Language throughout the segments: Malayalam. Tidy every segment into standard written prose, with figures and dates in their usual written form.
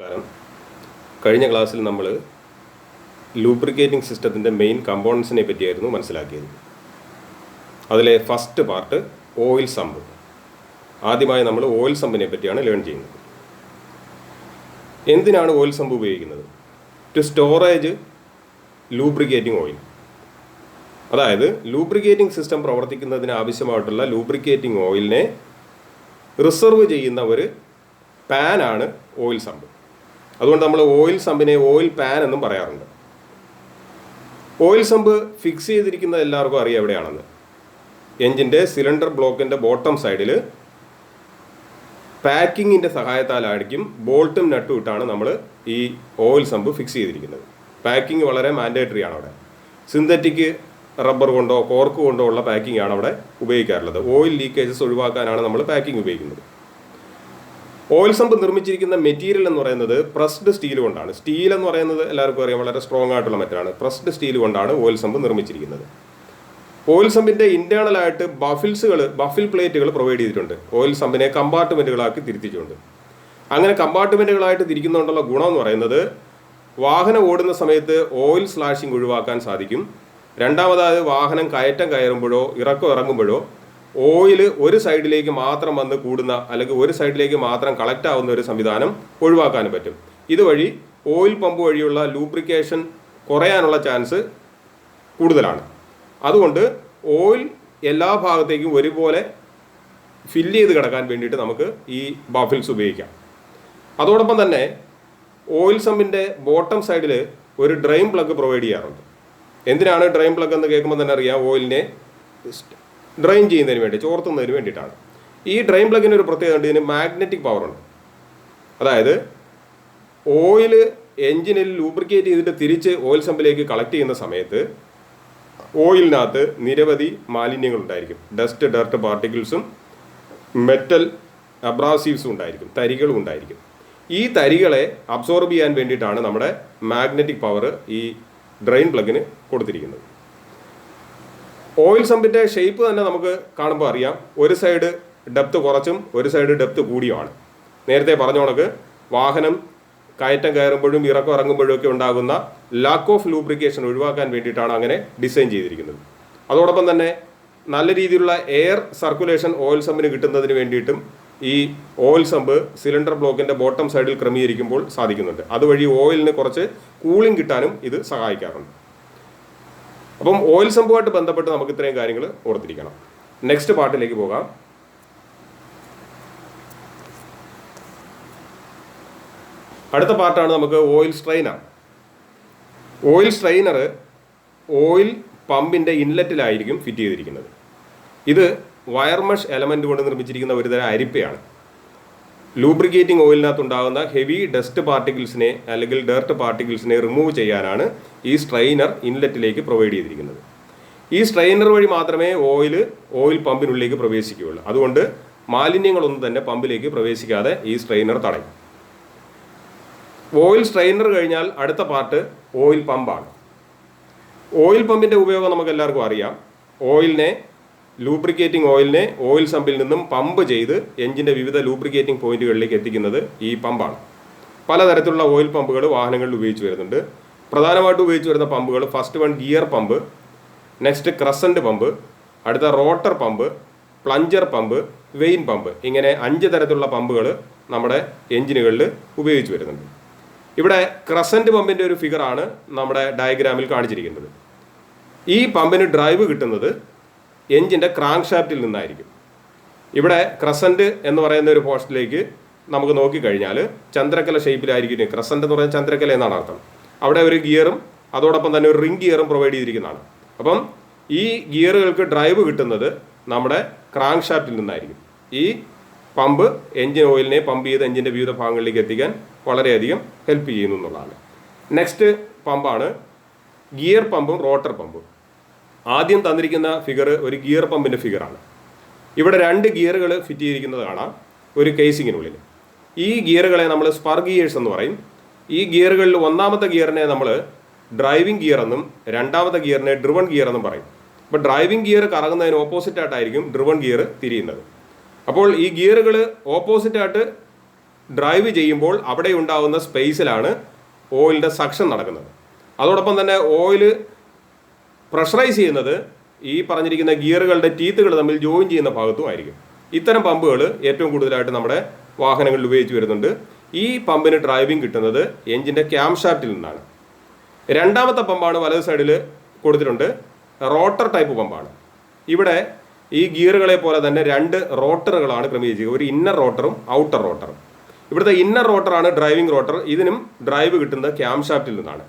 കാരണം കഴിഞ്ഞ ക്ലാസ്സിൽ നമ്മൾ ലൂബ്രിക്കേറ്റിംഗ് സിസ്റ്റത്തിൻ്റെ മെയിൻ കമ്പോണൻസിനെ പറ്റിയായിരുന്നു മനസ്സിലാക്കിയത്. അതിലെ ഫസ്റ്റ് പാർട്ട് ഓയിൽ സമ്പ്. ആദ്യമായി നമ്മൾ ഓയിൽ സമ്പിനെ പറ്റിയാണ് ലേൺ ചെയ്യുന്നത്. എന്തിനാണ് ഓയിൽ സമ്പ് ഉപയോഗിക്കുന്നത്? To storage lubricating oil. അതായത് ലൂബ്രിക്കേറ്റിംഗ് സിസ്റ്റം പ്രവർത്തിക്കുന്നതിന് ആവശ്യമായിട്ടുള്ള ലൂബ്രിക്കേറ്റിംഗ് ഓയിലിനെ റിസർവ് ചെയ്യുന്ന ഒരു പാനാണ് ഓയിൽ സമ്പ്. അതുകൊണ്ട് നമ്മൾ ഓയിൽ സമ്പിനെ ഓയിൽ പാൻ എന്നും പറയാറുണ്ട്. ഓയിൽ സമ്പ് ഫിക്സ് ചെയ്തിരിക്കുന്നത് എല്ലാവർക്കും അറിയാം എവിടെയാണെന്ന്. എഞ്ചിൻ്റെ സിലിണ്ടർ ബ്ലോക്കിൻ്റെ ബോട്ടം സൈഡിൽ പാക്കിങ്ങിൻ്റെ സഹായത്താലായിരിക്കും ബോൾട്ടും നട്ടും ഇട്ടാണ് നമ്മൾ ഈ ഓയിൽ സമ്പ് ഫിക്സ് ചെയ്തിരിക്കുന്നത്. പാക്കിംഗ് വളരെ മാൻഡേറ്ററി ആണ് അവിടെ. സിന്തറ്റിക് റബ്ബർ കൊണ്ടോ കോർക്ക് കൊണ്ടോ ഉള്ള പാക്കിംഗ് ആണ് അവിടെ ഉപയോഗിക്കാറുള്ളത്. ഓയിൽ ലീക്കേജസ് ഒഴിവാക്കാനാണ് നമ്മൾ പാക്കിംഗ് ഉപയോഗിക്കുന്നത്. ഓയിൽ സമ്പ് നിർമ്മിച്ചിരിക്കുന്ന മെറ്റീരിയൽ എന്ന് പറയുന്നത് പ്രസ്ഡ് സ്റ്റീൽ കൊണ്ടാണ്. സ്റ്റീൽ എന്ന് പറയുന്നത് എല്ലാവർക്കും അറിയാം, വളരെ സ്ട്രോങ് ആയിട്ടുള്ള മെറ്റലാണ്. പ്രസ്ഡ് സ്റ്റീൽ കൊണ്ടാണ് ഓയിൽ സമ്പ് നിർമ്മിച്ചിരിക്കുന്നത്. ഓയിൽ സമ്പിൻ്റെ ഇൻറ്റേർണലായിട്ട് ബഫിൽ പ്ലേറ്റുകൾ പ്രൊവൈഡ് ചെയ്തിട്ടുണ്ട്. ഓയിൽ സമ്പിനെ കമ്പാർട്ട്മെൻറ്റുകളാക്കി തിരിച്ചിട്ടുണ്ട്. അങ്ങനെ കമ്പാർട്ട്മെൻറ്റുകളായിട്ട് തിരിക്കുന്നതുകൊണ്ടുള്ള ഗുണം എന്ന് പറയുന്നത് വാഹനം ഓടുന്ന സമയത്ത് ഓയിൽ സ്ലാഷിംഗ് ഒഴിവാക്കാൻ സാധിക്കും. രണ്ടാമതായത് വാഹനം കയറ്റം കയറുമ്പോഴോ ഇറക്കം ഇറങ്ങുമ്പോഴോ ഓയിൽ ഒരു സൈഡിലേക്ക് മാത്രം വന്ന് കൂടുന്ന അല്ലെങ്കിൽ ഒരു സൈഡിലേക്ക് മാത്രം കളക്ട് ആവുന്ന ഒരു സംവിധാനം ഒഴിവാക്കാനും പറ്റും. ഇതുവഴി ഓയിൽ പമ്പ് വഴിയുള്ള ലൂബ്രിക്കേഷൻ കുറയാനുള്ള ചാൻസ് കൂടുതലാണ്. അതുകൊണ്ട് ഓയിൽ എല്ലാ ഭാഗത്തേക്കും ഒരുപോലെ ഫില്ല് ചെയ്ത് കിടക്കാൻ വേണ്ടിയിട്ട് നമുക്ക് ഈ ബഫിൽസ് ഉപയോഗിക്കാം. അതോടൊപ്പം തന്നെ ഓയിൽ സമ്പിൻ്റെ ബോട്ടം സൈഡിൽ ഒരു ഡ്രെയിൻ പ്ലഗ് പ്രൊവൈഡ് ചെയ്യാറുണ്ട്. എന്തിനാണ് ഡ്രെയിൻ പ്ലഗ് എന്ന് കേൾക്കുമ്പോൾ തന്നെ അറിയാം, ഓയിലിനെ ഡ്രെയിൻ ചെയ്യുന്നതിന് വേണ്ടി, ചോർത്തുന്നതിന് വേണ്ടിയിട്ടാണ്. ഈ ഡ്രെയിൻ പ്ലഗിന് ഒരു പ്രത്യേകത ഉണ്ട്, ഇതിന് മാഗ്നറ്റിക് പവറുണ്ട്. അതായത് ഓയിൽ എഞ്ചിനിൽ ലൂബ്രിക്കേറ്റ് ചെയ്തിട്ട് തിരിച്ച് ഓയിൽ സമ്പിലേക്ക് കളക്ട് ചെയ്യുന്ന സമയത്ത് ഓയിലിനകത്ത് നിരവധി മാലിന്യങ്ങൾ ഉണ്ടായിരിക്കും. ഡസ്റ്റ്, ഡർട്ട് പാർട്ടിക്കിൾസും മെറ്റൽ അബ്രാസീവ്സും ഉണ്ടായിരിക്കും, തരികളും ഉണ്ടായിരിക്കും. ഈ തരികളെ അബ്സോർബ് ചെയ്യാൻ വേണ്ടിയിട്ടാണ് നമ്മുടെ മാഗ്നറ്റിക് പവർ ഈ ഡ്രെയിൻ പ്ലഗിന് കൊടുത്തിരിക്കുന്നത്. ഓയിൽ സമ്പിൻ്റെ ഷേപ്പ് തന്നെ നമുക്ക് കാണുമ്പോൾ അറിയാം, ഒരു സൈഡ് ഡെപ്ത് കുറച്ചും ഒരു സൈഡ് ഡെപ്ത് കൂടിയുമാണ്. നേരത്തെ പറഞ്ഞ കണക്ക് വാഹനം കയറ്റം കയറുമ്പോഴും ഇറക്കം ഇറങ്ങുമ്പോഴും ഒക്കെ ഉണ്ടാകുന്ന ലാക്ക് ഓഫ് ലൂബ്രിക്കേഷൻ ഒഴിവാക്കാൻ വേണ്ടിയിട്ടാണ് അങ്ങനെ ഡിസൈൻ ചെയ്തിരിക്കുന്നത്. അതോടൊപ്പം തന്നെ നല്ല രീതിയിലുള്ള എയർ സർക്കുലേഷൻ ഓയിൽ സമ്പിന് കിട്ടുന്നതിന് വേണ്ടിയിട്ടും ഈ ഓയിൽ സമ്പ് സിലിണ്ടർ ബ്ലോക്കിൻ്റെ ബോട്ടം സൈഡിൽ ക്രമീകരിക്കുമ്പോൾ സാധിക്കുന്നുണ്ട്. അതുവഴി ഓയിലിന് കുറച്ച് കൂളിംഗ് കിട്ടാനും ഇത് സഹായിക്കാറുണ്ട്. അപ്പം ഓയിൽ സമ്പുമായിട്ട് ബന്ധപ്പെട്ട് നമുക്ക് ഇത്രയും കാര്യങ്ങൾ ഓർത്തിരിക്കണം. നെക്സ്റ്റ് പാർട്ടിലേക്ക് പോകാം. അടുത്ത പാർട്ടാണ് നമുക്ക് oil strainer. Oil strainer oil പമ്പിൻ്റെ ഇൻലെറ്റിലായിരിക്കും ഫിറ്റ് ചെയ്തിരിക്കുന്നത്. ഇത് വയർ മെഷ് എലമെൻറ്റ് കൊണ്ട് നിർമ്മിച്ചിരിക്കുന്ന ഒരുതരം അരിപ്പയാണ്. ലൂബ്രിക്കേറ്റിംഗ് ഓയിലിനകത്തുണ്ടാകുന്ന ഹെവി ഡസ്റ്റ് പാർട്ടിക്കിൾസിനെ അല്ലെങ്കിൽ ഡർട്ട് പാർട്ടിക്കിൾസിനെ റിമൂവ് ചെയ്യാനാണ് ഈ സ്ട്രെയിനർ ഇൻലെറ്റിലേക്ക് പ്രൊവൈഡ് ചെയ്തിരിക്കുന്നത്. ഈ സ്ട്രെയിനർ വഴി മാത്രമേ ഓയിൽ പമ്പിനുള്ളിലേക്ക് പ്രവേശിക്കുകയുള്ളൂ. അതുകൊണ്ട് മാലിന്യങ്ങളൊന്നും തന്നെ പമ്പിലേക്ക് പ്രവേശിക്കാതെ ഈ സ്ട്രെയിനർ തടയും. ഓയിൽ സ്ട്രെയിനർ കഴിഞ്ഞാൽ അടുത്ത പാർട്ട് ഓയിൽ പമ്പാണ്. ഓയിൽ പമ്പിൻ്റെ ഉപയോഗം നമുക്ക് എല്ലാവർക്കും അറിയാം. ലൂബ്രിക്കേറ്റിംഗ് ഓയിലിനെ ഓയിൽ സമ്പിൽ നിന്നും പമ്പ് ചെയ്ത് എഞ്ചിൻ്റെ വിവിധ ലൂബ്രിക്കേറ്റിംഗ് പോയിന്റുകളിലേക്ക് എത്തിക്കുന്നത് ഈ പമ്പാണ്. പലതരത്തിലുള്ള ഓയിൽ പമ്പുകൾ വാഹനങ്ങളിൽ ഉപയോഗിച്ച് വരുന്നുണ്ട്. പ്രധാനമായിട്ടും ഉപയോഗിച്ച് വരുന്ന പമ്പുകൾ first one gear pump, next crescent pump, അടുത്ത rotor pump, plunger pump, vane pump. ഇങ്ങനെ 5 തരത്തിലുള്ള പമ്പുകൾ നമ്മുടെ എഞ്ചിനുകളിൽ ഉപയോഗിച്ച് വരുന്നുണ്ട്. ഇവിടെ ക്രസൻറ്റ് പമ്പിൻ്റെ ഒരു ഫിഗറാണ് നമ്മുടെ ഡയഗ്രാമിൽ കാണിച്ചിരിക്കുന്നത്. ഈ പമ്പിന് ഡ്രൈവ് കിട്ടുന്നത് എഞ്ചിൻ്റെ ക്രാങ്ക് ഷാഫ്റ്റിൽ നിന്നായിരിക്കും. ഇവിടെ ക്രസൻറ്റ് എന്ന് പറയുന്ന ഒരു പോസ്റ്റിലേക്ക് നമുക്ക് നോക്കിക്കഴിഞ്ഞാൽ ചന്ദ്രക്കല ഷേപ്പിലായിരിക്കും. ക്രസൻറ്റ് എന്ന് പറയുന്നത് ചന്ദ്രക്കല എന്നാണ് അർത്ഥം. അവിടെ ഒരു ഗിയറും അതോടൊപ്പം തന്നെ ഒരു റിംഗ് ഗിയറും പ്രൊവൈഡ് ചെയ്തിരിക്കുന്നതാണ്. അപ്പം ഈ ഗിയറുകൾക്ക് ഡ്രൈവ് കിട്ടുന്നത് നമ്മുടെ ക്രാങ്ക് ഷാഫ്റ്റിൽ നിന്നായിരിക്കും. ഈ പമ്പ് എഞ്ചിൻ ഓയിലിനെ പമ്പ് ചെയ്ത് എഞ്ചിൻ്റെ വിവിധ ഭാഗങ്ങളിലേക്ക് എത്തിക്കാൻ വളരെയധികം ഹെൽപ്പ് ചെയ്യുന്നു എന്നുള്ളതാണ്. നെക്സ്റ്റ് പമ്പാണ് ഗിയർ പമ്പും റോട്ടർ പമ്പും. ആദ്യം തന്നിരിക്കുന്ന ഫിഗർ ഒരു ഗിയർ പമ്പിൻ്റെ ഫിഗറാണ്. ഇവിടെ 2 ഗിയറുകൾ ഫിറ്റ് ചെയ്തിരിക്കുന്നത് കാണാം ഒരു കേസിങ്ങിനുള്ളിൽ. ഈ ഗിയറുകളെ നമ്മൾ സ്പർ ഗിയേഴ്സ് എന്ന് പറയും. ഈ ഗിയറുകളിൽ ഒന്നാമത്തെ ഗിയറിനെ നമ്മൾ ഡ്രൈവിംഗ് ഗിയർ എന്നും രണ്ടാമത്തെ ഗിയറിനെ ഡ്രിവൺ ഗിയർ എന്നും പറയും. അപ്പോൾ ഡ്രൈവിംഗ് ഗിയർ കറങ്ങുന്നതിന് ഓപ്പോസിറ്റായിട്ടായിരിക്കും ഡ്രിവൺ ഗിയർ തിരിയുന്നത്. അപ്പോൾ ഈ ഗിയറുകൾ ഓപ്പോസിറ്റായിട്ട് ഡ്രൈവ് ചെയ്യുമ്പോൾ അവിടെ ഉണ്ടാകുന്ന സ്പേസിലാണ് ഓയിലിൻ്റെ സക്ഷൻ നടക്കുന്നത്. അതോടൊപ്പം തന്നെ ഓയിൽ പ്രഷറൈസ് ചെയ്യുന്നത് ഈ പറഞ്ഞിരിക്കുന്ന ഗിയറുകളുടെ ടീത്തുകൾ തമ്മിൽ ജോയിൻ ചെയ്യുന്ന ഭാഗത്തും ആയിരിക്കും. ഇത്തരം പമ്പുകൾ ഏറ്റവും കൂടുതലായിട്ട് നമ്മുടെ വാഹനങ്ങളിൽ ഉപയോഗിച്ച് വരുന്നുണ്ട്. ഈ പമ്പിന് ഡ്രൈവിംഗ് കിട്ടുന്നത് എഞ്ചിൻ്റെ ക്യാം ഷാഫ്റ്റിൽ നിന്നാണ്. രണ്ടാമത്തെ പമ്പാണ് വലത് സൈഡിൽ കൊടുത്തിട്ടുണ്ട്, റോട്ടർ ടൈപ്പ് പമ്പാണ്. ഇവിടെ ഈ ഗിയറുകളെ പോലെ തന്നെ 2 റോട്ടറുകളാണ് ക്രമീകരിച്ചിരിക്കുന്നത്, ഒരു ഇന്നർ റോട്ടറും ഔട്ടർ റോട്ടറും. ഇവിടുത്തെ ഇന്നർ റോട്ടറാണ് ഡ്രൈവിംഗ് റോട്ടർ. ഇതിനും ഡ്രൈവ് കിട്ടുന്നത് ക്യാം ഷാഫ്റ്റിൽ നിന്നാണ്.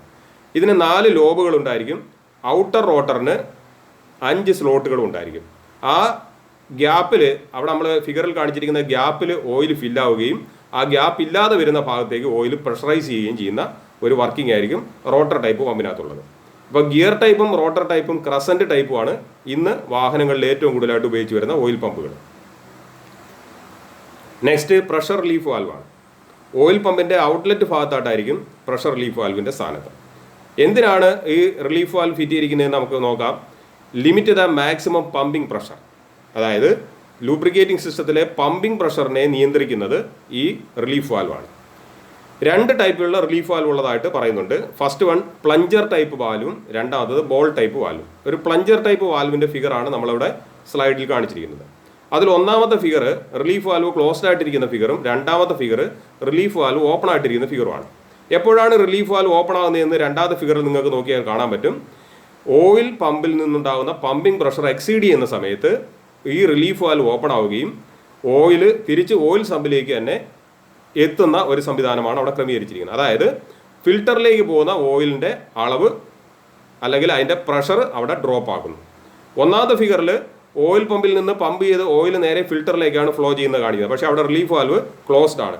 ഇതിന് 4 ലോബുകൾ ഉണ്ടായിരിക്കും. ഔട്ടർ റോട്ടറിന് 5 സ്ലോട്ടുകളും ഉണ്ടായിരിക്കും. ആ ഗ്യാപ്പിൽ, അവിടെ നമ്മൾ ഫിഗറിൽ കാണിച്ചിരിക്കുന്ന ഗ്യാപ്പിൽ ഓയിൽ ഫില്ലാവുകയും ആ ഗ്യാപ്പ് ഇല്ലാതെ വരുന്ന ഭാഗത്തേക്ക് ഓയിൽ പ്രഷറൈസ് ചെയ്യുകയും ചെയ്യുന്ന ഒരു വർക്കിംഗ് ആയിരിക്കും റോട്ടർ ടൈപ്പ് പമ്പിനകത്തുള്ളത്. അപ്പോൾ ഗിയർ ടൈപ്പും റോട്ടർ ടൈപ്പും ക്രസൻറ്റ് ടൈപ്പുമാണ് ഇന്ന് വാഹനങ്ങളിൽ ഏറ്റവും കൂടുതലായിട്ട് ഉപയോഗിച്ച് വരുന്ന ഓയിൽ പമ്പുകൾ. നെക്സ്റ്റ് പ്രഷർ റിലീഫ് വാൽവാണ്. ഓയിൽ പമ്പിൻ്റെ ഔട്ട്ലെറ്റ് ഭാഗത്തായിട്ടായിരിക്കും പ്രഷർ റിലീഫ് വാൽവിൻ്റെ സ്ഥാനത്ത്. എന്തിനാണ് ഈ റിലീഫ് വാൽവ് ഫിറ്റ് ചെയ്തിരിക്കുന്നതെന്ന് നമുക്ക് നോക്കാം. Limit the maximum pumping pressure, അതായത് ലൂബ്രിക്കേറ്റിംഗ് സിസ്റ്റത്തിലെ പമ്പിംഗ് പ്രഷറിനെ നിയന്ത്രിക്കുന്നത് ഈ റിലീഫ് വാൽവാണ്. 2 ടൈപ്പിലുള്ള റിലീഫ് വാൽവ് ഉള്ളതായിട്ട് പറയുന്നുണ്ട്. ഫസ്റ്റ് വൺ പ്ലഞ്ചർ ടൈപ്പ് വാൽവും, രണ്ടാമത്തത് ബോൾ ടൈപ്പ് വാൽവും. ഒരു പ്ലഞ്ചർ ടൈപ്പ് വാൽവിൻ്റെ ഫിഗറാണ് നമ്മളിവിടെ സ്ലൈഡിൽ കാണിച്ചിരിക്കുന്നത്. അതിൽ ഒന്നാമത്തെ ഫിഗർ റിലീഫ് വാൽവ് ക്ലോസ്ഡ് ആയിട്ടിരിക്കുന്ന ഫിഗറും രണ്ടാമത്തെ ഫിഗർ റിലീഫ് വാൽവ് ഓപ്പൺ ആയിട്ടിരിക്കുന്ന ഫിഗറുമാണ്. എപ്പോഴാണ് റിലീഫ് വാൽവ് ഓപ്പൺ ആകുന്നതെന്ന് രണ്ടാമത്തെ ഫിഗറിൽ നിങ്ങൾക്ക് നോക്കിയാൽ കാണാൻ പറ്റും. ഓയിൽ പമ്പിൽ നിന്നുണ്ടാകുന്ന പമ്പിംഗ് പ്രഷർ എക്സീഡ് ചെയ്യുന്ന സമയത്ത് ഈ റിലീഫ് വാൽവ് ഓപ്പൺ ആവുകയും ഓയിൽ തിരിച്ച് ഓയിൽ സമ്പിലേക്ക് തന്നെ എത്തുന്ന ഒരു സംവിധാനമാണ് അവിടെ ക്രമീകരിച്ചിരിക്കുന്നത്. അതായത് ഫിൽറ്ററിലേക്ക് പോകുന്ന ഓയിലിൻ്റെ അളവ് അല്ലെങ്കിൽ അതിൻ്റെ പ്രഷർ അവിടെ ഡ്രോപ്പ് ആക്കുന്നു. ഒന്നാമത്തെ ഫിഗറിൽ ഓയിൽ പമ്പിൽ നിന്ന് പമ്പ് ചെയ്ത് ഓയിൽ നേരെ ഫിൽറ്ററിലേക്കാണ് ഫ്ലോ ചെയ്യുന്നത് കാണിക്കുന്നത്. പക്ഷേ അവിടെ റിലീഫ് വാൽവ് ക്ലോസ്ഡ് ആണ്.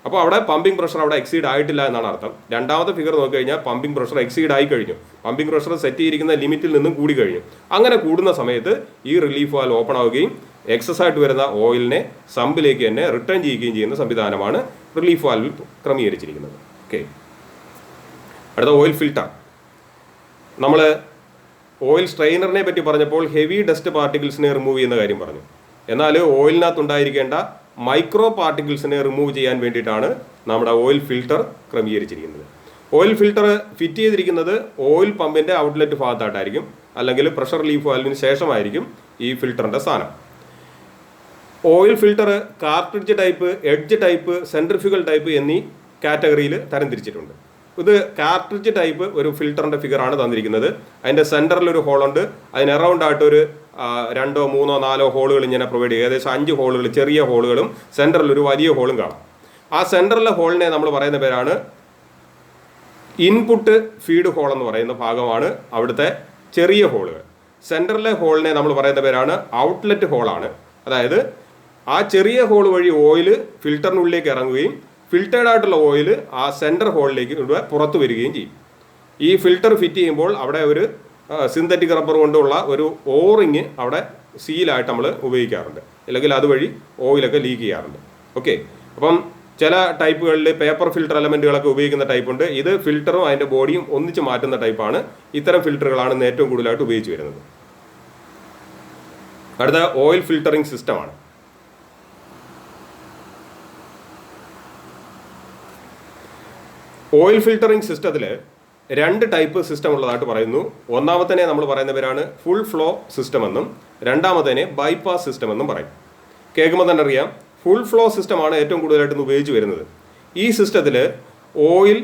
അപ്പോൾ അവിടെ പമ്പിംഗ് പ്രഷർ അവിടെ എക്സീഡ് ആയിട്ടില്ല എന്നാണ് അർത്ഥം. രണ്ടാമത്തെ ഫിഗർ നോക്കിക്കഴിഞ്ഞാൽ പമ്പിംഗ് പ്രഷർ എക്സീഡ് ആയി കഴിഞ്ഞു, പമ്പിംഗ് പ്രഷർ സെറ്റ് ചെയ്തിരിക്കുന്ന ലിമിറ്റിൽ നിന്നും കൂടി കഴിഞ്ഞു. അങ്ങനെ കൂടുന്ന സമയത്ത് ഈ റിലീഫ് വാൽവ് ഓപ്പൺ ആവുകയും എക്സസ് ആയിട്ട് വരുന്ന ഓയിലിനെ സമ്പിലേക്ക് തന്നെ റിട്ടേൺ ചെയ്യുകയും ചെയ്യുന്ന സംവിധാനമാണ് റിലീഫ് വാൽവിൽ ക്രമീകരിച്ചിരിക്കുന്നത്. ഓക്കെ, അടുത്ത ഓയിൽ ഫിൽട്ടർ. നമ്മൾ ഓയിൽ സ്ട്രെയിനറിനെ പറ്റി പറഞ്ഞപ്പോൾ ഹെവി ഡസ്റ്റ് പാർട്ടിക്കിൾസിനെ റിമൂവ് ചെയ്യുന്ന കാര്യം പറഞ്ഞു. എന്നാൽ ഓയിലിനകത്തുണ്ടായിരിക്കേണ്ട മൈക്രോ പാർട്ടിക്കിൾസിനെ റിമൂവ് ചെയ്യാൻ വേണ്ടിയിട്ടാണ് നമ്മുടെ ഓയിൽ ഫിൽട്ടർ ക്രമീകരിച്ചിരിക്കുന്നത്. ഓയിൽ ഫിൽട്ടർ ഫിറ്റ് ചെയ്തിരിക്കുന്നത് ഓയിൽ പമ്പിൻ്റെ ഔട്ട്ലെറ്റ് ഭാഗത്തായിട്ടായിരിക്കും, അല്ലെങ്കിൽ പ്രഷർ റിലീഫ് വാൽവിന് ശേഷമായിരിക്കും ഈ ഫിൽട്ടറിൻ്റെ സ്ഥാനം. Oil filter cartridge type, edge type, centrifugal type എന്നീ കാറ്റഗറിയിൽ തരംതിരിച്ചിട്ടുണ്ട്. ഇത് കാർട്രിഡ്ജ് ടൈപ്പ് ഒരു ഫിൽട്ടറിൻ്റെ ഫിഗറാണ് തന്നിരിക്കുന്നത്. അതിൻ്റെ സെൻറ്ററിൽ ഒരു ഹോളുണ്ട്, അതിന് അറൗണ്ട് ആയിട്ട് ഒരു 2, 3, 4 ഹോളുകൾ ഇങ്ങനെ പ്രൊവൈഡ് ചെയ്യും. ഏകദേശം 5 ഹോളുകൾ, ചെറിയ ഹോളുകളും സെൻറ്ററിൽ ഒരു വലിയ ഹോളും കാണാം. ആ സെൻറ്ററിലെ ഹോളിനെ നമ്മൾ പറയുന്ന പേരാണ് ഇൻപുട്ട് ഫീഡ് ഹോൾ എന്ന് പറയുന്ന ഭാഗമാണ് അവിടുത്തെ ചെറിയ ഹോളുകൾ. സെൻറ്ററിലെ ഹോളിനെ നമ്മൾ പറയുന്ന പേരാണ് ഔട്ട്ലെറ്റ് ഹോളാണ്. അതായത് ആ ചെറിയ ഹോൾ വഴി ഓയിൽ ഫിൽറ്ററിനുള്ളിലേക്ക് ഇറങ്ങുകയും ഫിൽറ്റേർഡ് ആയിട്ടുള്ള ഓയിൽ ആ സെൻറ്റർ ഹോളിലേക്ക് ഇവിടെ പുറത്ത് വരികയും ചെയ്യും. ഈ ഫിൽറ്റർ ഫിറ്റ് ചെയ്യുമ്പോൾ അവിടെ ഒരു സിന്തറ്റിക് റബ്ബർ കൊണ്ടുള്ള ഒരു ഓറിങ് അവിടെ സീലായിട്ട് നമ്മൾ ഉപയോഗിക്കാറുണ്ട്, അല്ലെങ്കിൽ അതുവഴി ഓയിലൊക്കെ ലീക്ക് ചെയ്യാറുണ്ട്. ഓക്കെ, അപ്പം ചില ടൈപ്പുകളിൽ പേപ്പർ ഫിൽറ്റർ എലമെൻറ്റുകളൊക്കെ ഉപയോഗിക്കുന്ന ടൈപ്പുണ്ട്. ഇത് ഫിൽറ്ററും അതിൻ്റെ ബോഡിയും ഒന്നിച്ച് മാറ്റുന്ന ടൈപ്പാണ്. ഇത്തരം ഫിൽറ്ററുകളാണ് ഏറ്റവും കൂടുതലായിട്ട് ഉപയോഗിച്ച് വരുന്നത്. അടുത്ത ഓയിൽ ഫിൽറ്ററിംഗ് സിസ്റ്റമാണ്. ഓയിൽ ഫിൽറ്ററിംഗ് സിസ്റ്റത്തിൽ 2 ടൈപ്പ് സിസ്റ്റം ഉള്ളതായിട്ട് പറയുന്നു. ഒന്നാമത്തേനെ നമ്മൾ പറയുന്ന പേരാണ് ഫുൾ ഫ്ലോ സിസ്റ്റം എന്നും രണ്ടാമത്തേനെ ബൈപ്പാസ് സിസ്റ്റം എന്നും പറയും. കേൾക്കുമ്പോൾ തന്നെ അറിയാം, ഫുൾ ഫ്ലോ സിസ്റ്റമാണ് ഏറ്റവും കൂടുതലായിട്ട് ഉപയോഗിച്ച് വരുന്നത്. ഈ സിസ്റ്റത്തിൽ oil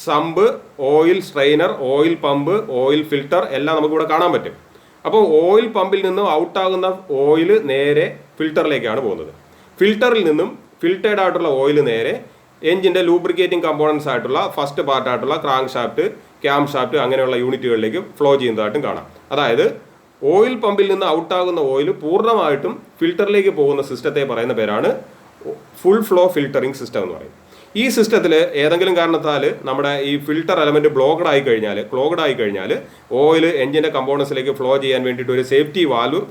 sump, oil strainer, oil pump, oil filter എല്ലാം നമുക്കിവിടെ കാണാൻ പറ്റും. അപ്പോൾ ഓയിൽ പമ്പിൽ നിന്നും ഔട്ടാകുന്ന ഓയിൽ നേരെ ഫിൽട്ടറിലേക്കാണ് പോകുന്നത്. ഫിൽട്ടറിൽ നിന്നും ഫിൽറ്റേർഡ് ആയിട്ടുള്ള ഓയിൽ നേരെ എഞ്ചിൻ്റെ ലൂബ്രിക്കേറ്റിംഗ് കമ്പോണൻസ് ആയിട്ടുള്ള ഫസ്റ്റ് പാർട്ടായിട്ടുള്ള ക്രാങ്ക് ഷാഫ്റ്റ്, ക്യാം ഷാഫ്റ്റ് അങ്ങനെയുള്ള യൂണിറ്റുകളിലേക്ക് ഫ്ലോ ചെയ്യുന്നതായിട്ടും കാണാം. അതായത് ഓയിൽ പമ്പിൽ നിന്ന് ഔട്ടാകുന്ന ഓയിൽ പൂർണ്ണമായിട്ടും ഫിൽറ്ററിലേക്ക് പോകുന്ന സിസ്റ്റത്തെ പറയുന്ന പേരാണ് ഫുൾ ഫ്ലോ ഫിൽറ്ററിംഗ് സിസ്റ്റം എന്ന് പറയും. ഈ സിസ്റ്റത്തിൽ ഏതെങ്കിലും കാരണത്താൽ നമ്മുടെ ഈ ഫിൽട്ടർ എലമെൻറ്റ് ക്ലോഗ്ഡ് ആയി കഴിഞ്ഞാൽ ഓയിൽ എഞ്ചിൻ്റെ കമ്പോണൻസിലേക്ക് ഫ്ലോ ചെയ്യാൻ വേണ്ടിയിട്ട് ഒരു സേഫ്റ്റി വാൽവ്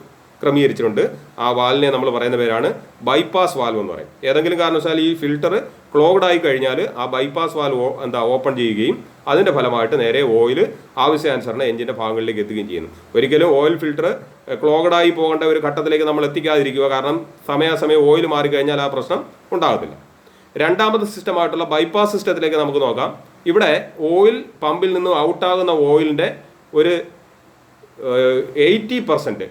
ക്രമീകരിച്ചിട്ടുണ്ട്. ആ വാൽവിനെ നമ്മൾ പറയുന്ന പേരാണ് ബൈപ്പാസ് വാൽവ് എന്ന് പറയും. ഏതെങ്കിലും കാരണവശാൽ ഈ ഫിൽട്ടർ ക്ലോഗ്ഡ് ആയി കഴിഞ്ഞാൽ ആ ബൈപ്പാസ് വാൽവ് ഓപ്പൺ ചെയ്യുകയും അതിൻ്റെ ഫലമായിട്ട് നേരെ ഓയിൽ ആവശ്യാനുസരണം എഞ്ചിൻ്റെ ഭാഗങ്ങളിലേക്ക് എത്തുകയും ചെയ്യുന്നു. ഒരിക്കലും ഓയിൽ ഫിൽട്ടർ ക്ലോഗ്ഡായി പോകേണ്ട ഒരു ഘട്ടത്തിലേക്ക് നമ്മൾ എത്തിക്കാതിരിക്കുക, കാരണം സമയാസമയം ഓയിൽ മാറിക്കഴിഞ്ഞാൽ ആ പ്രശ്നം ഉണ്ടാകത്തില്ല. രണ്ടാമത്തെ സിസ്റ്റമായിട്ടുള്ള ബൈപ്പാസ് സിസ്റ്റത്തിലേക്ക് നമുക്ക് നോക്കാം. ഇവിടെ ഓയിൽ പമ്പിൽ നിന്നും ഔട്ടാകുന്ന ഓയിലിൻ്റെ ഒരു 80%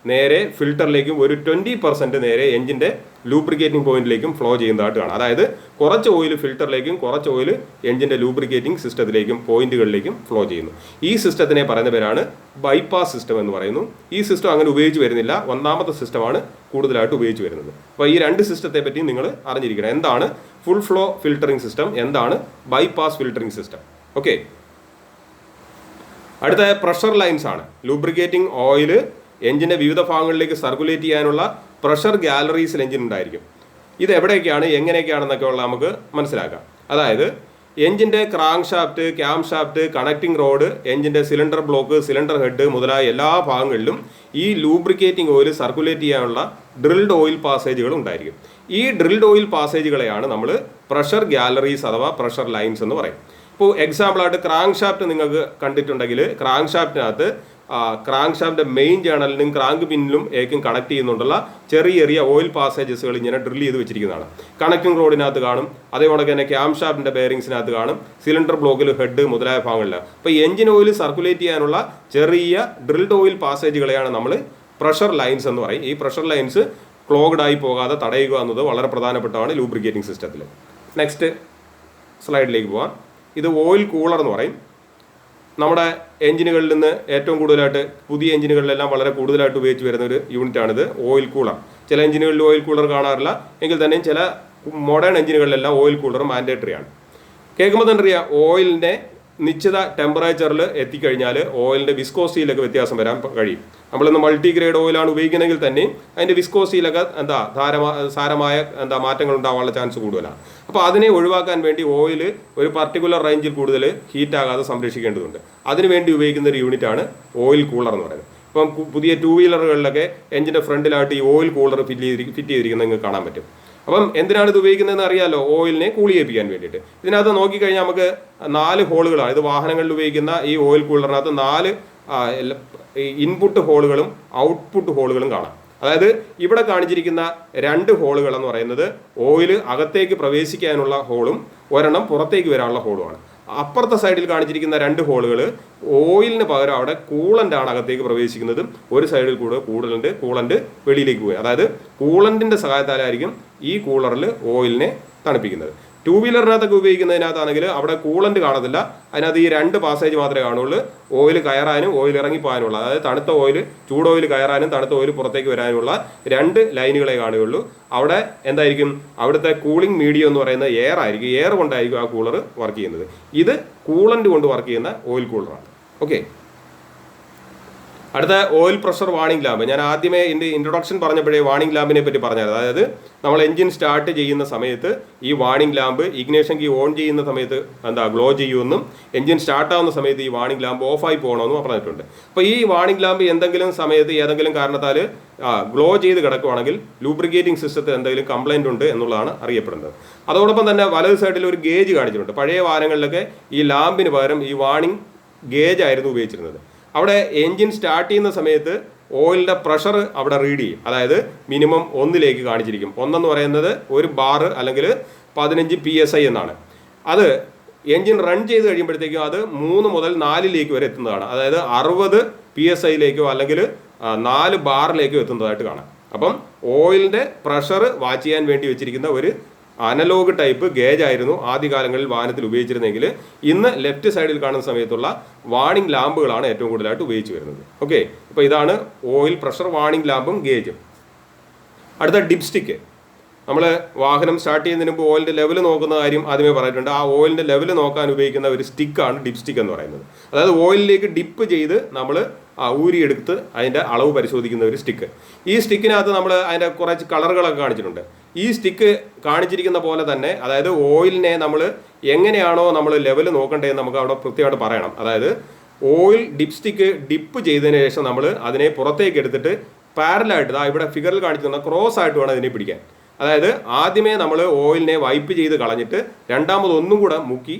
നേരെ ഫിൽറ്ററിലേക്കും ഒരു 20% നേരെ എഞ്ചിൻ്റെ ലൂബ്രിക്കേറ്റിംഗ് പോയിന്റിലേക്കും ഫ്ലോ ചെയ്യുന്നതായിട്ട് കാണാം. അതായത് കുറച്ച് ഓയിൽ ഫിൽറ്ററിലേക്കും കുറച്ച് ഓയിൽ എഞ്ചിൻ്റെ ലൂബ്രിക്കേറ്റിംഗ് സിസ്റ്റത്തിലേക്കും പോയിന്റുകളിലേക്കും ഫ്ലോ ചെയ്യുന്നു. ഈ സിസ്റ്റത്തിനെ പറയുന്ന പേരാണ് ബൈപ്പാസ് സിസ്റ്റം എന്ന് പറയുന്നു. ഈ സിസ്റ്റം അങ്ങനെ ഉപയോഗിച്ച് വരുന്നില്ല. ഒന്നാമത്തെ സിസ്റ്റമാണ് കൂടുതലായിട്ട് ഉപയോഗിച്ച് വരുന്നത്. അപ്പോൾ ഈ രണ്ട് സിസ്റ്റത്തെ പറ്റി നിങ്ങൾ അറിഞ്ഞിരിക്കണം. എന്താണ് ഫുൾ ഫ്ലോ ഫിൽറ്ററിംഗ് സിസ്റ്റം, എന്താണ് ബൈപ്പാസ് ഫിൽറ്ററിംഗ് സിസ്റ്റം. ഓക്കെ, അടുത്ത പ്രഷർ ലൈൻസ് ആണ്. ലൂബ്രിക്കേറ്റിംഗ് ഓയിൽ എഞ്ചിൻ്റെ വിവിധ ഭാഗങ്ങളിലേക്ക് സർക്കുലേറ്റ് ചെയ്യാനുള്ള പ്രഷർ ഗാലറീസിൽ എഞ്ചിൻ ഉണ്ടായിരിക്കും. ഇത് എവിടെയൊക്കെയാണ് എങ്ങനെയൊക്കെയാണെന്നൊക്കെ ഉള്ള നമുക്ക് മനസ്സിലാക്കാം. അതായത് എഞ്ചിൻ്റെ crank shaft, cam shaft, connecting road, എഞ്ചിൻ്റെ സിലിണ്ടർ ബ്ലോക്ക്, സിലിണ്ടർ ഹെഡ് മുതലായ എല്ലാ ഭാഗങ്ങളിലും ഈ ലൂബ്രിക്കേറ്റിംഗ് ഓയിൽ സർക്കുലേറ്റ് ചെയ്യാനുള്ള ഡ്രിൽഡ് ഓയിൽ പാസേജുകൾ ഉണ്ടായിരിക്കും. ഈ ഡ്രിൽഡ് ഓയിൽ പാസേജുകളെയാണ് നമ്മൾ പ്രഷർ ഗാലറീസ് അഥവാ പ്രഷർ ലൈൻസ് എന്ന് പറയും. ഇപ്പോൾ എക്സാമ്പിളായിട്ട് ക്രാങ്ക് ഷാഫ്റ്റ് നിങ്ങൾക്ക് കണ്ടിട്ടുണ്ടെങ്കിൽ ക്രാങ്ക് ഷാഫ്റ്റിനകത്ത് ക്രാങ്ക് ഷാഫ്റ്റിൻ്റെ മെയിൻ ജേണലിനും ക്രാങ്ക് പിന്നിലും ഏക്കും കണക്ട് ചെയ്യുന്നുണ്ടുള്ള ചെറിയ ചെറിയ ഓയിൽ പാസേജസുകൾ ഇങ്ങനെ ഡ്രിൽ ചെയ്ത് വെച്ചിരിക്കുന്നതാണ്. കണക്റ്റിംഗ് റോഡിനകത്ത് കാണും, അതേപോലെ തന്നെ ക്യാം ഷാഫ്റ്റിൻ്റെ ബെയറിങ്സിനകത്ത് കാണും, സിലിണ്ടർ ബ്ലോക്കിൽ ഹെഡ് മുതലായ ഭാഗങ്ങളിൽ. അപ്പോൾ എഞ്ചിൻ ഓയിൽ സർക്കുലേറ്റ് ചെയ്യാനുള്ള ചെറിയ ഡ്രിൽഡ് ഓയിൽ പാസേജുകളെയാണ് നമ്മൾ പ്രഷർ ലൈൻസ് എന്ന് പറയും. ഈ പ്രഷർ ലൈൻസ് ക്ലോഗ്ഡ് ആയി പോകാതെ തടയുക എന്നത് വളരെ പ്രധാനപ്പെട്ടതാണ് ലൂബ്രിക്കേറ്റിംഗ് സിസ്റ്റത്തിൽ. നെക്സ്റ്റ് സ്ലൈഡിലേക്ക് പോകാം. ഇത് ഓയിൽ കൂളർ എന്ന് പറയും. നമ്മുടെ എഞ്ചിനുകളിൽ നിന്ന് ഏറ്റവും കൂടുതലായിട്ട് പുതിയ എഞ്ചിനുകളിലെല്ലാം വളരെ കൂടുതലായിട്ട് ഉപയോഗിച്ച് വരുന്ന ഒരു യൂണിറ്റാണിത് ഓയിൽ കൂളർ. ചില എഞ്ചിനുകളിൽ ഓയിൽ കൂളർ കാണാറില്ല, എങ്കിൽ തന്നെയും ചില മോഡേൺ എഞ്ചിനുകളിലെല്ലാം ഓയിൽ കൂളർ മാൻഡേറ്ററി ആണ്. കേൾക്കുമ്പോൾ തന്നെ അറിയാം, ഓയിലിൻ്റെ നിശ്ചിത ടെമ്പറേച്ചറിൽ എത്തിക്കഴിഞ്ഞാൽ ഓയിലിൻ്റെ വിസ്കോസിറ്റിയിലൊക്കെ വ്യത്യാസം വരാൻ കഴിയും. നമ്മളിന്ന് മൾട്ടി ഗ്രേഡ് ഓയിലാണ് ഉപയോഗിക്കുന്നതെങ്കിൽ തന്നെയും അതിൻ്റെ വിസ്കോസിറ്റിയിലൊക്കെ സാരമായ മാറ്റങ്ങൾ ഉണ്ടാകാനുള്ള ചാൻസ് കൂടുതലാണ്. അപ്പോൾ അതിനെ ഒഴിവാക്കാൻ വേണ്ടി ഓയിൽ ഒരു പർട്ടിക്കുലർ റേഞ്ചിൽ കൂടുതൽ ഹീറ്റ് ആകാതെ സംരക്ഷിക്കേണ്ടതുണ്ട്. അതിനുവേണ്ടി ഉപയോഗിക്കുന്ന ഒരു യൂണിറ്റാണ് ഓയിൽ കൂളർ എന്ന് പറയുന്നത്. ഇപ്പം പുതിയ 2 വീലറുകളിലൊക്കെ എഞ്ചിൻ്റെ ഫ്രണ്ടിലായിട്ട് ഈ ഓയിൽ കൂളർ ഫിറ്റ് ചെയ്തിരിക്കുന്നത് നിങ്ങൾക്ക് കാണാൻ പറ്റും. അപ്പം എന്തിനാണ് ഇത് ഉപയോഗിക്കുന്നതെന്ന് അറിയാലോ, ഓയിലിനെ കൂൾ ചെയ്യിപ്പിക്കാൻ വേണ്ടിയിട്ട്. ഇതിനകത്ത് നോക്കിക്കഴിഞ്ഞാൽ നമുക്ക് 4 ഹോളുകളാണ്. ഇത് വാഹനങ്ങളിൽ ഉപയോഗിക്കുന്ന ഈ ഓയിൽ കൂളറിനകത്ത് 4 ഇൻപുട്ട് ഹോളുകളും ഔട്ട്പുട്ട് ഹോളുകളും കാണാം. അതായത് ഇവിടെ കാണിച്ചിരിക്കുന്ന 2 ഹോളുകൾ എന്ന് പറയുന്നത് ഓയിൽ അകത്തേക്ക് പ്രവേശിക്കാനുള്ള ഹോളും ഒരെണ്ണം പുറത്തേക്ക് വരാനുള്ള ഹോളുമാണ്. അപ്പുറത്തെ സൈഡിൽ കാണിച്ചിരിക്കുന്ന 2 ഹോളുകൾ ഓയിലിന് പകരം അവിടെ കൂളൻ്റ് ആണ് അകത്തേക്ക് പ്രവേശിക്കുന്നതും ഒരു സൈഡിൽ കൂടെ കൂളൻ്റ് വെളിയിലേക്ക് പോയി. അതായത് കൂളൻറ്റിൻ്റെ സഹായത്താലായിരിക്കും ഈ കൂളറിൽ ഓയിലിനെ തണുപ്പിക്കുന്നത്. 2 വീലറിനകത്തൊക്കെ ഉപയോഗിക്കുന്നതിനകത്താണെങ്കിൽ അവിടെ കൂളൻ്റ് കാണത്തില്ല. അതിനകത്ത് ഈ 2 പാസേജ് മാത്രമേ കാണുള്ളൂ. ഓയിൽ കയറാനും ഓയിൽ ഇറങ്ങിപ്പോകാനുള്ള, അതായത് തണുത്ത ഓയിൽ ചൂട് ഓയിൽ കയറാനും തണുത്ത ഓയിൽ പുറത്തേക്ക് വരാനുമുള്ള 2 ലൈനുകളെ കാണുകയുള്ളൂ. അവിടെ എന്തായിരിക്കും, അവിടുത്തെ കൂളിംഗ് മീഡിയം എന്ന് പറയുന്നത് എയർ ആയിരിക്കും. എയർ കൊണ്ടായിരിക്കും ആ കൂളർ വർക്ക് ചെയ്യുന്നത്. ഇത് കൂളൻ്റ് കൊണ്ട് വർക്ക് ചെയ്യുന്ന ഓയിൽ കൂളറാണ്. ഓക്കെ, അടുത്ത ഓയിൽ പ്രഷർ വാണിംഗ് ലാമ്പ്. ഞാൻ ആദ്യമേ എൻ്റെ ഇൻട്രൊഡക്ഷൻ പറഞ്ഞപ്പോഴേ വാണിംഗ് ലാമ്പിനെ പറ്റി പറഞ്ഞത്. അതായത് നമ്മൾ എഞ്ചിൻ സ്റ്റാർട്ട് ചെയ്യുന്ന സമയത്ത് ഈ warning lamp ignition key on ചെയ്യുന്ന സമയത്ത് ഗ്ലോ ചെയ്യുമെന്നും എഞ്ചിൻ സ്റ്റാർട്ടാവുന്ന സമയത്ത് ഈ വാണിംഗ് ലാമ്പ് ഓഫായി പോകണമെന്നും പറഞ്ഞിട്ടുണ്ട്. അപ്പോൾ ഈ വാണിംഗ് ലാമ്പ് എന്തെങ്കിലും സമയത്ത് ഏതെങ്കിലും കാരണത്താൽ ഗ്ലോ ചെയ്ത് കിടക്കുവാണെങ്കിൽ ലൂബ്രിക്കേറ്റിംഗ് സിസ്റ്റത്തിൽ എന്തെങ്കിലും കംപ്ലൈൻറ്റ് ഉണ്ട് എന്നുള്ളതാണ് അറിയപ്പെടുന്നത്. അതോടൊപ്പം തന്നെ വലത് സൈഡിൽ ഒരു ഗേജ് കാണിച്ചിട്ടുണ്ട്. പഴയ വാഹനങ്ങളിലൊക്കെ ഈ ലാമ്പിന് പകരം ഈ വാണിംഗ് ഗേജ് ആയിരുന്നു ഉപയോഗിച്ചിരുന്നത്. അവിടെ എൻജിൻ സ്റ്റാർട്ട് ചെയ്യുന്ന സമയത്ത് ഓയിലിൻ്റെ പ്രഷർ അവിടെ റീഡ് ചെയ്യും. അതായത് മിനിമം 1 കാണിച്ചിരിക്കും. 1 എന്ന് പറയുന്നത് ഒരു ബാർ അല്ലെങ്കിൽ 15 PSI എന്നാണ്. അത് എൻജിൻ റൺ ചെയ്ത് കഴിയുമ്പോഴത്തേക്കും അത് 3 മുതൽ 4 വരെ എത്തുന്നതാണ്. അതായത് 60 PSI അല്ലെങ്കിൽ 4 ബാറിലേക്കോ എത്തുന്നതായിട്ട് കാണാം. അപ്പം ഓയിലിൻ്റെ പ്രഷർ വാച്ച് ചെയ്യാൻ വേണ്ടി വെച്ചിരിക്കുന്ന ഒരു അനലോഗ് ടൈപ്പ് ഗേജ് ആയിരുന്നു ആദ്യകാലങ്ങളിൽ വാഹനത്തിൽ ഉപയോഗിച്ചിരുന്നെങ്കിൽ ഇന്ന് ലെഫ്റ്റ് സൈഡിൽ കാണുന്ന സമയത്തുള്ള വാണിംഗ് ലാമ്പുകളാണ് ഏറ്റവും കൂടുതലായിട്ട് ഉപയോഗിച്ച് വരുന്നത്. ഓക്കെ, അപ്പോൾ ഇതാണ് ഓയിൽ പ്രഷർ വാണിംഗ് ലാമ്പും ഗേജും. അടുത്ത ഡിപ്സ്റ്റിക്ക്. നമ്മൾ വാഹനം സ്റ്റാർട്ട് ചെയ്യുന്നതിന് മുമ്പ് ഓയിലിൻ്റെ ലെവൽ നോക്കുന്ന കാര്യം ആദ്യമേ പറഞ്ഞിട്ടുണ്ട്. ആ ഓയിലിൻ്റെ ലെവൽ നോക്കാൻ ഉപയോഗിക്കുന്ന ഒരു സ്റ്റിക്കാണ് ഡിപ്സ്റ്റിക്ക് എന്ന് പറയുന്നത്. അതായത് ഓയിലിലേക്ക് ഡിപ്പ് ചെയ്ത് നമ്മൾ ഊരിയെടുത്ത് അതിൻ്റെ അളവ് പരിശോധിക്കുന്ന ഒരു സ്റ്റിക്ക്. ഈ സ്റ്റിക്കിനകത്ത് നമ്മൾ അതിൻ്റെ കുറച്ച് കളറുകളൊക്കെ കാണിച്ചിട്ടുണ്ട്. ഈ സ്റ്റിക്ക് കാണിച്ചിരിക്കുന്ന പോലെ തന്നെ, അതായത് ഓയിലിനെ നമ്മൾ എങ്ങനെയാണോ നമ്മൾ ലെവൽ നോക്കേണ്ടതെന്ന് നമുക്ക് അവിടെ കൃത്യമായിട്ട് പറയണം. അതായത് ഓയിൽ ഡിപ്സ്റ്റിക്ക് ഡിപ്പ് ചെയ്തതിന് ശേഷം നമ്മൾ അതിനെ പുറത്തേക്ക് എടുത്തിട്ട് പാരലായിട്ട് ഇവിടെ ഫിഗറിൽ കാണിച്ചിരുന്ന ക്രോസ് ആയിട്ട് വേണം അതിനെ പിടിക്കാൻ. അതായത് ആദ്യമേ നമ്മൾ ഓയിലിനെ വൈപ്പ് ചെയ്ത് കളഞ്ഞിട്ട് രണ്ടാമതൊന്നും കൂടെ മുക്കി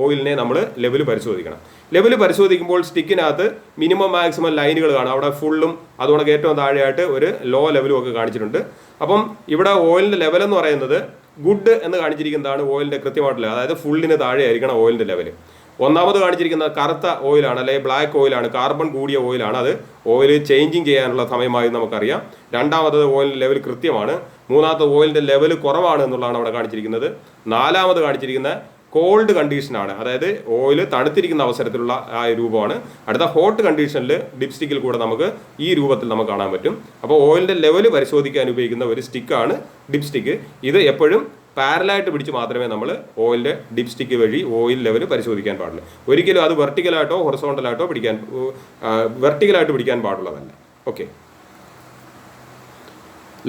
ഓയിലിനെ നമ്മൾ ലെവൽ പരിശോധിക്കണം. ലെവൽ പരിശോധിക്കുമ്പോൾ സ്റ്റിക്കിനകത്ത് മിനിമം മാക്സിമം ലൈനുകൾ കാണും. അവിടെ ഫുള്ളും അതുകൊണ്ട് ഏറ്റവും താഴെയായിട്ട് ഒരു ലോ ലെവലും ഒക്കെ കാണിച്ചിട്ടുണ്ട്. അപ്പം ഇവിടെ ഓയിലിൻ്റെ ലെവൽ എന്ന് പറയുന്നത് ഗുഡ് എന്ന് കാണിച്ചിരിക്കുന്നതാണ് ഓയിലിൻ്റെ കൃത്യമായിട്ടുള്ള, അതായത് ഫുള്ളിന് താഴെ ആയിരിക്കണം ഓയിലിൻ്റെ ലെവൽ. ഒന്നാമത് കാണിച്ചിരിക്കുന്ന കറുത്ത ഓയിലാണ്, അല്ലെങ്കിൽ ബ്ലാക്ക് ഓയിലാണ്, കാർബൺ കൂടിയ ഓയിലാണ്. അത് ഓയിൽ ചേഞ്ചിങ് ചെയ്യാനുള്ള സമയമായി നമുക്കറിയാം. രണ്ടാമത്തത് ഓയിലിൻ്റെ ലെവൽ കൃത്യമാണ്. മൂന്നാമത്തെ ഓയിലിൻ്റെ ലെവൽ കുറവാണ് എന്നുള്ളതാണ് അവിടെ കാണിച്ചിരിക്കുന്നത്. നാലാമത് കാണിച്ചിരിക്കുന്ന കോൾഡ് കണ്ടീഷനാണ്, അതായത് ഓയിൽ തണുത്തിരിക്കുന്ന അവസരത്തിലുള്ള ആ രൂപമാണ്. അടുത്ത ഹോട്ട് കണ്ടീഷനിൽ ഡിപ്സ്റ്റിക്കിൽ കൂടെ നമുക്ക് ഈ രൂപത്തിൽ നമുക്ക് കാണാൻ പറ്റും. അപ്പോൾ ഓയിലിൻ്റെ ലെവൽ പരിശോധിക്കാൻ ഉപയോഗിക്കുന്ന ഒരു സ്റ്റിക്കാണ് ഡിപ്സ്റ്റിക്ക്. ഇത് എപ്പോഴും പാരലായിട്ട് പിടിച്ച് മാത്രമേ നമ്മൾ ഓയിലിൻ്റെ ഡിപ്സ്റ്റിക്ക് വഴി ഓയിൽ ലെവൽ പരിശോധിക്കാൻ പാടുള്ളൂ. ഒരിക്കലും അത് വെർട്ടിക്കലായിട്ടോ ഹൊറിസോണ്ടലായിട്ടോ വെർട്ടിക്കലായിട്ട് പിടിക്കാൻ പാടുള്ളതല്ല. ഓക്കെ,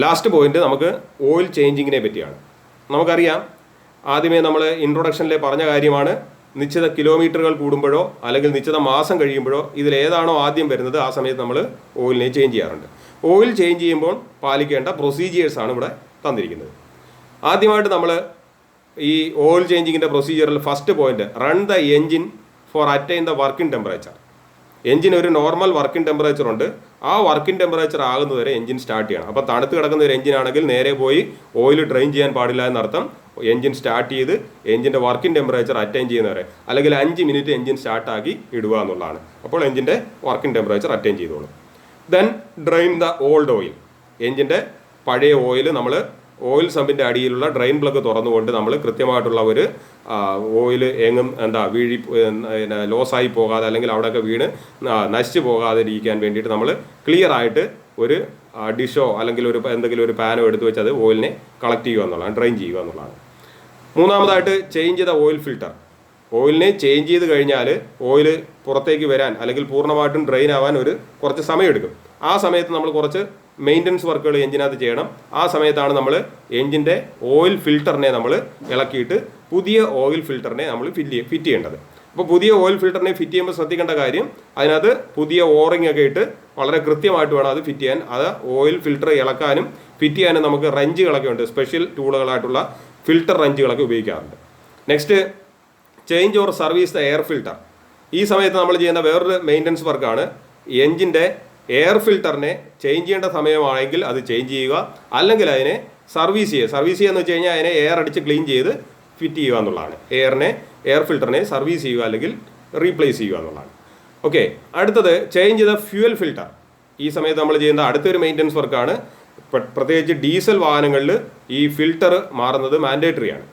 ലാസ്റ്റ് പോയിന്റ് നമുക്ക് ഓയിൽ ചേഞ്ചിങ്ങിനെ പറ്റിയാണ്. നമുക്കറിയാം, ആദ്യമേ നമ്മൾ ഇൻട്രൊഡക്ഷനിലെ പറഞ്ഞ കാര്യമാണ്, നിശ്ചിത കിലോമീറ്ററുകൾ കൂടുമ്പോഴോ അല്ലെങ്കിൽ നിശ്ചിത മാസം കഴിയുമ്പോഴോ ഇതിലേതാണോ ആദ്യം വരുന്നത് ആ സമയത്ത് നമ്മൾ ഓയിലിനെ ചേഞ്ച് ചെയ്യാറുണ്ട്. ഓയിൽ ചേഞ്ച് ചെയ്യുമ്പോൾ പാലിക്കേണ്ട പ്രൊസീജിയേഴ്സാണ് ഇവിടെ തന്നിരിക്കുന്നത്. ആദ്യമായിട്ട് നമ്മൾ ഈ ഓയിൽ ചേഞ്ചിങ്ങിൻ്റെ പ്രൊസീജിയറിൽ first point, run the engine for attain the working temperature. Engine ഒരു നോർമൽ വർക്കിംഗ് ടെമ്പറേച്ചർ ഉണ്ട്. ആ വർക്കിംഗ് ടെമ്പറേച്ചർ ആകുന്നതുവരെ എൻജിൻ സ്റ്റാർട്ട് ചെയ്യണം. അപ്പോൾ തണുത്ത് കിടക്കുന്ന ഒരു എൻജിൻ ആണെങ്കിൽ നേരെ പോയി ഓയിൽ ഡ്രെയിൻ ചെയ്യാൻ പാടില്ല എന്നർത്ഥം. എൻജിൻ സ്റ്റാർട്ട് ചെയ്ത് എൻജിൻ്റെ വർക്കിംഗ് ടെമ്പറേച്ചർ അറ്റൈൻ ചെയ്യുന്നവരെ, അല്ലെങ്കിൽ 5 മിനിറ്റ് എൻജിൻ സ്റ്റാർട്ടാക്കി ഇടുക എന്നുള്ളതാണ്. അപ്പോൾ എൻജിൻ്റെ വർക്കിംഗ് ടെമ്പറേച്ചർ അറ്റൈൻ ചെയ്തോളും. Then drain the old oil. എൻജിൻ്റെ പഴയ ഓയിൽ നമ്മൾ ഓയിൽ സമ്പിൻ്റെ അടിയിലുള്ള ഡ്രെയിൻ പ്ലഗ് തുറന്നുകൊണ്ട് നമ്മൾ കൃത്യമായിട്ടുള്ള ഒരു ഓയിൽ എങ്ങും വീഴി ലോസായി പോകാതെ അല്ലെങ്കിൽ അവിടെയൊക്കെ വീണ് നശിച്ചു പോകാതെ ഇരിക്കാൻ വേണ്ടിയിട്ട് നമ്മൾ ക്ലിയർ ആയിട്ട് ഒരു ഡിഷോ അല്ലെങ്കിൽ എന്തെങ്കിലും ഒരു പാനോ എടുത്ത് വെച്ച് അത് ഓയിലിനെ കളക്ട് ചെയ്യുക എന്നുള്ളതാണ്, ഡ്രെയിൻ ചെയ്യുക എന്നുള്ളതാണ്. മൂന്നാമതായിട്ട് ചേഞ്ച് ചെയ്ത ഓയിൽ ഫിൽട്ടർ. ഓയിലിനെ ചേഞ്ച് ചെയ്ത് കഴിഞ്ഞാൽ ഓയിൽ പുറത്തേക്ക് വരാൻ അല്ലെങ്കിൽ പൂർണ്ണമായിട്ടും ഡ്രെയിൻ ആവാൻ കുറച്ച് സമയമെടുക്കും. ആ സമയത്ത് നമ്മൾ കുറച്ച് മെയിൻ്റനൻസ് വർക്കുകൾ എഞ്ചിനകത്ത് ചെയ്യണം. ആ സമയത്താണ് നമ്മൾ എഞ്ചിൻ്റെ ഓയിൽ ഫിൽട്ടറിനെ നമ്മൾ ഇളക്കിയിട്ട് പുതിയ ഓയിൽ ഫിൽട്ടറിനെ നമ്മൾ ഫിറ്റ് ചെയ്യേണ്ടത്. അപ്പോൾ പുതിയ ഓയിൽ ഫിൽട്ടറിനെ ഫിറ്റ് ചെയ്യുമ്പോൾ ശ്രദ്ധിക്കേണ്ട കാര്യം, അതിനകത്ത് പുതിയ ഓറിംഗ് ഒക്കെ ഇട്ട് വളരെ കൃത്യമായിട്ട് വേണം അത് ഫിറ്റ് ചെയ്യാൻ. അത് ഓയിൽ ഫിൽട്ടർ ഇളക്കാനും ഫിറ്റ് ചെയ്യാനും നമുക്ക് റഞ്ചുകളൊക്കെ ഉണ്ട്, സ്പെഷ്യൽ ടൂളുകളായിട്ടുള്ള ഫിൽട്ടർ റഞ്ചുകളൊക്കെ ഉപയോഗിക്കാറുണ്ട്. Next, change or service the air filter. ഈ സമയത്ത് നമ്മൾ ചെയ്യുന്ന വേറൊരു മെയിൻ്റനൻസ് വർക്കാണ് എഞ്ചിൻ്റെ എയർ ഫിൽട്ടറിനെ ചേഞ്ച് ചെയ്യേണ്ട സമയമാണെങ്കിൽ അത് ചേഞ്ച് ചെയ്യുക, അല്ലെങ്കിൽ അതിനെ സർവീസ് ചെയ്യുക. സർവീസ് ചെയ്യുക എന്ന് വെച്ച് കഴിഞ്ഞാൽ അതിനെ എയർ അടിച്ച് ക്ലീൻ ചെയ്ത് ഫിറ്റ് ചെയ്യുക എന്നുള്ളതാണ്. എയർ ഫിൽട്ടറിനെ സർവീസ് ചെയ്യുക അല്ലെങ്കിൽ റീപ്ലേസ് ചെയ്യുക എന്നുള്ളതാണ്. ഓക്കെ, അടുത്തത് ചേഞ്ച് ചെയ്ത ഫ്യൂവൽ ഫിൽട്ടർ. ഈ സമയത്ത് നമ്മൾ ചെയ്യുന്ന അടുത്തൊരു മെയിൻ്റനൻസ് വർക്കാണ്. പ്രത്യേകിച്ച് ഡീസൽ വാഹനങ്ങളിൽ ഈ ഫിൽട്ടർ മാറുന്നത് മാൻഡേറ്ററി ആണ്.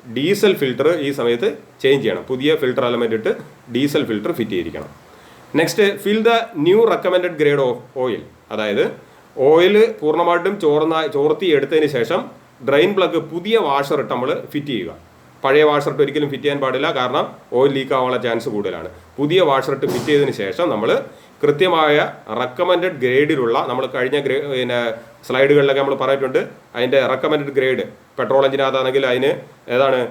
ഡീസൽ ഫിൽട്ടർ ഈ സമയത്ത് ചേഞ്ച് ചെയ്യണം. പുതിയ ഫിൽട്ടർ എലമെൻ്റ് ഇട്ട് ഡീസൽ ഫിൽട്ടർ ഫിറ്റ് ചെയ്തിരിക്കണം. Next, fill the new recommended grade of oil. അതായത് ഓയിൽ പൂർണ്ണമായിട്ടും ചോർത്തി എടുത്തതിന് ശേഷം ഡ്രെയിൻ പ്ലഗ് പുതിയ വാഷർ ഇട്ട് നമ്മൾ ഫിറ്റ് ചെയ്യുക. പഴയ വാഷർ ഇട്ട് ഒരിക്കലും ഫിറ്റ് ചെയ്യാൻ പാടില്ല, കാരണം ഓയിൽ ലീക്ക് ആവാനുള്ള ചാൻസ് കൂടുതലാണ്. പുതിയ വാഷർ ഇട്ട് ഫിറ്റ് ചെയ്തതിന് ശേഷം നമ്മൾ കൃത്യമായ റെക്കമെൻഡഡ് ഗ്രേഡിലുള്ള, നമ്മൾ കഴിഞ്ഞ സ്ലൈഡുകളിലൊക്കെ നമ്മൾ പറഞ്ഞിട്ടുണ്ട് അതിൻ്റെ റെക്കമെൻഡഡ് ഗ്രേഡ്. പെട്രോൾ എഞ്ചിനകത്താണെങ്കിൽ അതിന് ഏതാണ്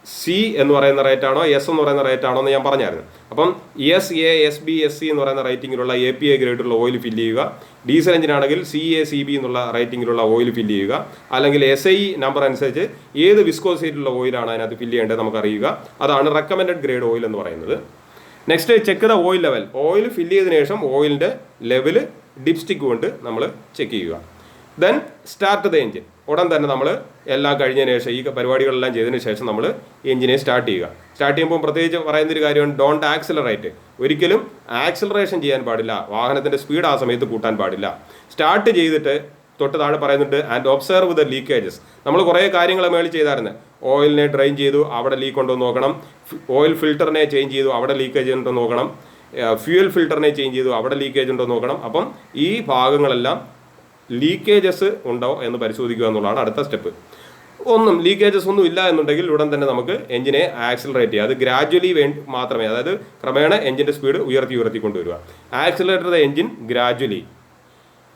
സി എന്ന് പറയുന്ന റേറ്റാണോ എസ് എന്ന് പറയുന്ന റേറ്റാണോ എന്ന് ഞാൻ പറഞ്ഞായിരുന്നു. അപ്പം SA, SB, SC എന്ന് പറയുന്ന റേറ്റിങ്ങിലുള്ള APA ഗ്രേഡിലുള്ള ഓയിൽ ഫില്ല് ചെയ്യുക. ഡീസൽ എഞ്ചിനാണെങ്കിൽ CA, CB എന്നുള്ള റേറ്റിങ്ങിലുള്ള ഓയിൽ ഫില്ല് ചെയ്യുക. അല്ലെങ്കിൽ SI നമ്പർ അനുസരിച്ച് ഏത് വിസ്കോസിറ്റിയുള്ള ഓയിലാണ് അതിനകത്ത് ഫില്ല് ചെയ്യേണ്ടത് നമുക്കറിയുക. അതാണ് റെക്കമെൻഡഡ് ഗ്രേഡ് ഓയിൽ എന്ന് പറയുന്നത്. Next, check the oil level. Oil fill ചെയ്തതിനു ശേഷം ഓയിലിൻ്റെ ലെവൽ ഡിപ്സ്റ്റിക്ക് കൊണ്ട് നമ്മൾ ചെക്ക് ചെയ്യുക. Then start the engine. ഉടൻ തന്നെ നമ്മൾ എല്ലാം കഴിഞ്ഞതിന് ശേഷം, ഈ പരിപാടികളെല്ലാം ചെയ്തതിന് ശേഷം നമ്മൾ എഞ്ചിനെ സ്റ്റാർട്ട് ചെയ്യുക. സ്റ്റാർട്ട് ചെയ്യുമ്പോൾ പ്രത്യേകിച്ച് പറയുന്നൊരു കാര്യമാണ്, ഡോണ്ട് ആക്സിലറേറ്റ്. ഒരിക്കലും ആക്സിലറേഷൻ ചെയ്യാൻ പാടില്ല. വാഹനത്തിൻ്റെ സ്പീഡ് ആ സമയത്ത് കൂട്ടാൻ പാടില്ല. സ്റ്റാർട്ട് ചെയ്തിട്ട് തൊട്ട് താഴെ പറയുന്നുണ്ട് ആൻഡ് ഒബ്സർവ് ദ ലീക്കേജസ്. നമ്മൾ കുറേ കാര്യങ്ങൾ മേളിൽ ചെയ്തായിരുന്നു. ഓയിലിനെ ഡ്രെയിൻ ചെയ്തു, അവിടെ ലീക്ക് ഉണ്ടോ എന്ന് നോക്കണം. ഓയിൽ ഫിൽട്ടറിനെ ചേഞ്ച് ചെയ്തു, അവിടെ ലീക്കേജ് ഉണ്ടോ എന്ന് നോക്കണം. ഫ്യൂവൽ ഫിൽട്ടറിനെ ചേഞ്ച് ചെയ്തു, അവിടെ ലീക്കേജ് ഉണ്ടോ എന്ന് നോക്കണം. അപ്പം ഈ ഭാഗങ്ങളെല്ലാം ലീക്കേജസ് ഉണ്ടോ എന്ന് പരിശോധിക്കുക എന്നുള്ളതാണ് അടുത്ത സ്റ്റെപ്പ്. ലീക്കേജസ് ഒന്നും ഇല്ല എന്നുണ്ടെങ്കിൽ ഉടൻ തന്നെ നമുക്ക് എഞ്ചിനെ ആക്സിലറേറ്റ് ചെയ്യുക. അത് ഗ്രാജ്വലി മാത്രമേ, അതായത് ക്രമേണ എഞ്ചിൻ്റെ സ്പീഡ് ഉയർത്തി കൊണ്ടുവരിക. Accelerate the engine gradually.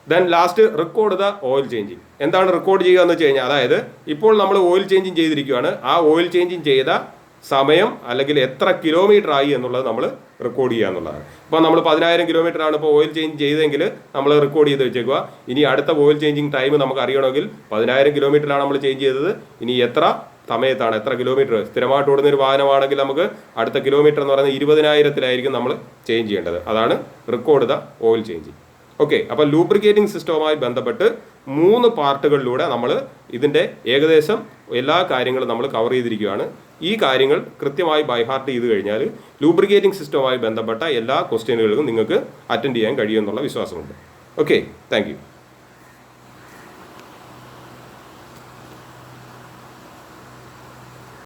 Then last, record the oil changing. എന്താണ് റെക്കോർഡ് ചെയ്യുക എന്ന് വെച്ച് കഴിഞ്ഞാൽ, അതായത് ഇപ്പോൾ നമ്മൾ ഓയിൽ ചേഞ്ചിങ് ചെയ്തിരിക്കുകയാണ്. ആ ഓയിൽ ചേഞ്ചിങ് ചെയ്ത സമയം അല്ലെങ്കിൽ എത്ര കിലോമീറ്റർ ആയി എന്നുള്ളത് നമ്മൾ റെക്കോർഡ് ചെയ്യുക എന്നുള്ളതാണ്. ഇപ്പോൾ നമ്മൾ 10,000 കിലോമീറ്ററാണ് ഇപ്പോൾ ഓയിൽ ചേഞ്ച് ചെയ്തെങ്കിൽ നമ്മൾ റെക്കോർഡ് ചെയ്ത് വെച്ചേക്കുക. ഇനി അടുത്ത ഓയിൽ ചേഞ്ചിങ് ടൈം നമുക്ക് അറിയണമെങ്കിൽ 10,000 കിലോമീറ്ററാണ് നമ്മൾ ചേഞ്ച് ചെയ്തത്, ഇനി എത്ര സമയത്താണ്, എത്ര കിലോമീറ്റർ. സ്ഥിരമായിട്ട് ഓടുന്ന ഒരു വാഹനമാണെങ്കിൽ നമുക്ക് അടുത്ത കിലോമീറ്റർ എന്ന് പറയുന്നത് 20,000-ത്തിലായിരിക്കും നമ്മൾ ചേഞ്ച് ചെയ്യേണ്ടത്. അതാണ് record the oil changing. Okay, അപ്പോൾ ലൂബ്രിക്കേറ്റിംഗ് സിസ്റ്റവുമായി ബന്ധപ്പെട്ട് 3 പാർട്ടുകളിലൂടെ നമ്മൾ ഇതിൻ്റെ ഏകദേശം എല്ലാ കാര്യങ്ങളും നമ്മൾ കവർ ചെയ്തിരിക്കുകയാണ്. ഈ കാര്യങ്ങൾ കൃത്യമായി ബൈഹാർട്ട് ചെയ്ത് കഴിഞ്ഞാൽ ലൂബ്രിക്കേറ്റിംഗ് സിസ്റ്റവുമായി ബന്ധപ്പെട്ട എല്ലാ ക്വസ്റ്റ്യനുകൾക്കും നിങ്ങൾക്ക് അറ്റൻഡ് ചെയ്യാൻ കഴിയുമെന്നുള്ള വിശ്വാസമുണ്ട്. Okay, thank you.